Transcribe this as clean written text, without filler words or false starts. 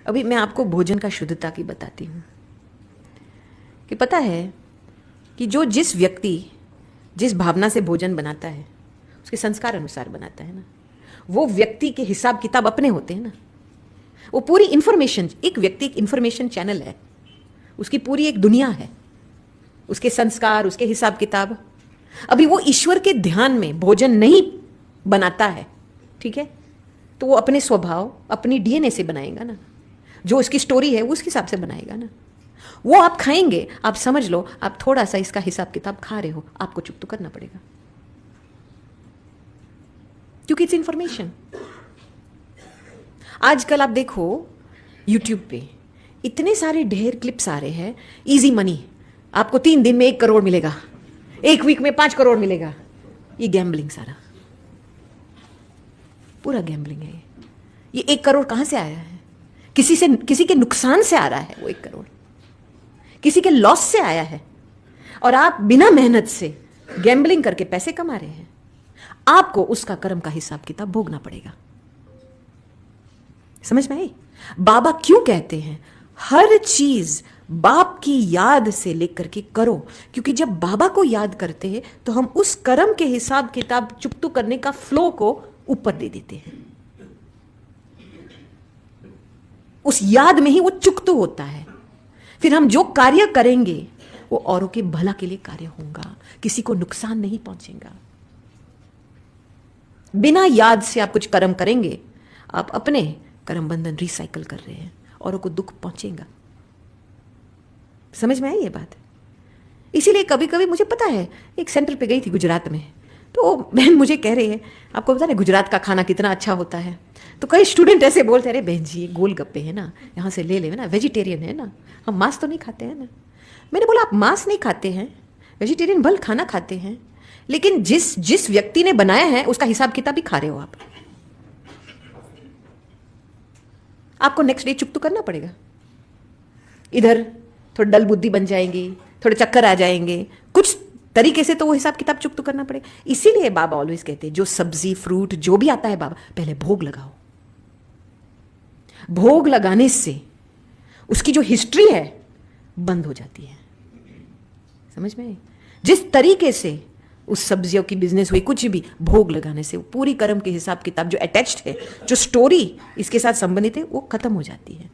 अभी मैं आपको भोजन का शुद्धता की बताती हूँ कि पता है कि जो जिस व्यक्ति जिस भावना से भोजन बनाता है उसके संस्कार अनुसार बनाता है ना, वो व्यक्ति के हिसाब किताब अपने होते हैं ना। वो पूरी इंफॉर्मेशन, एक व्यक्ति एक इंफॉर्मेशन चैनल है, उसकी पूरी एक दुनिया है, उसके संस्कार, उसके हिसाब किताब। अभी वो ईश्वर के ध्यान में भोजन नहीं बनाता है, ठीक है, तो वो अपने स्वभाव, अपनी डीएनए से बनाएगा ना। जो उसकी स्टोरी है वो उसके हिसाब से बनाएगा ना। वो आप खाएंगे, आप समझ लो आप थोड़ा सा इसका हिसाब किताब खा रहे हो, आपको चुप तो करना पड़ेगा, क्योंकि इट्स इंफॉर्मेशन। आजकल आप देखो यूट्यूब पे इतने सारे ढेर क्लिप्स आ रहे हैं, इजी मनी, आपको 3 दिन में 1 करोड़ मिलेगा, 1 वीक में 5 करोड़ मिलेगा। ये गैम्बलिंग, सारा पूरा गैम्बलिंग है। ये 1 करोड़ कहां से आया है? किसी के नुकसान से आ रहा है वो 1 करोड़, किसी के लॉस से आया है। और आप बिना मेहनत से गैम्बलिंग करके पैसे कमा रहे हैं, आपको उसका कर्म का हिसाब किताब भोगना पड़ेगा। समझ में आई? बाबा क्यों कहते हैं हर चीज बाप की याद से लेकर के करो? क्योंकि जब बाबा को याद करते हैं तो हम उस कर्म के हिसाब किताब चुकतू करने का फ्लो को ऊपर दे देते हैं। उस याद में ही वो चुकतू होता है। फिर हम जो कार्य करेंगे वो औरों के भला के लिए कार्य होगा, किसी को नुकसान नहीं पहुंचेगा। बिना याद से आप कुछ कर्म करेंगे, आप अपने कर्म बंधन रिसाइकल कर रहे हैं, औरों को दुख पहुंचेगा। समझ में आई ये बात? इसीलिए कभी कभी मुझे पता है, एक सेंटर पे गई थी गुजरात में, तो बहन मुझे कह रही है, आपको पता है गुजरात का खाना कितना अच्छा होता है? तो कई स्टूडेंट ऐसे बोलते, अरे बहन जी ये गोलगप्पे है ना, यहाँ से ले ना, वेजिटेरियन है ना, हम मांस तो नहीं खाते हैं ना। मैंने बोला आप मांस नहीं खाते हैं, वेजिटेरियन भल खाना खाते हैं, लेकिन जिस व्यक्ति ने बनाया है उसका हिसाब किताब भी खा रहे हो आप। आपको नेक्स्ट डे चुप तो करना पड़ेगा। इधर थोड़ी डल बुद्धि बन जाएंगी, थोड़े चक्कर आ जाएंगे, कुछ तरीके से तो वो हिसाब किताब चुप तो करना पड़ेगा। इसीलिए बाबा ऑलवेज कहते हैं जो सब्जी फ्रूट जो भी आता है बाबा पहले भोग लगाओ। भोग लगाने से उसकी जो हिस्ट्री है बंद हो जाती है। समझ में? जिस तरीके से उस सब्जियों की बिजनेस हुई, कुछ भी भोग लगाने से वो पूरी कर्म के हिसाब किताब जो अटैच्ड है, जो स्टोरी इसके साथ संबंधित है, वो खत्म हो जाती है।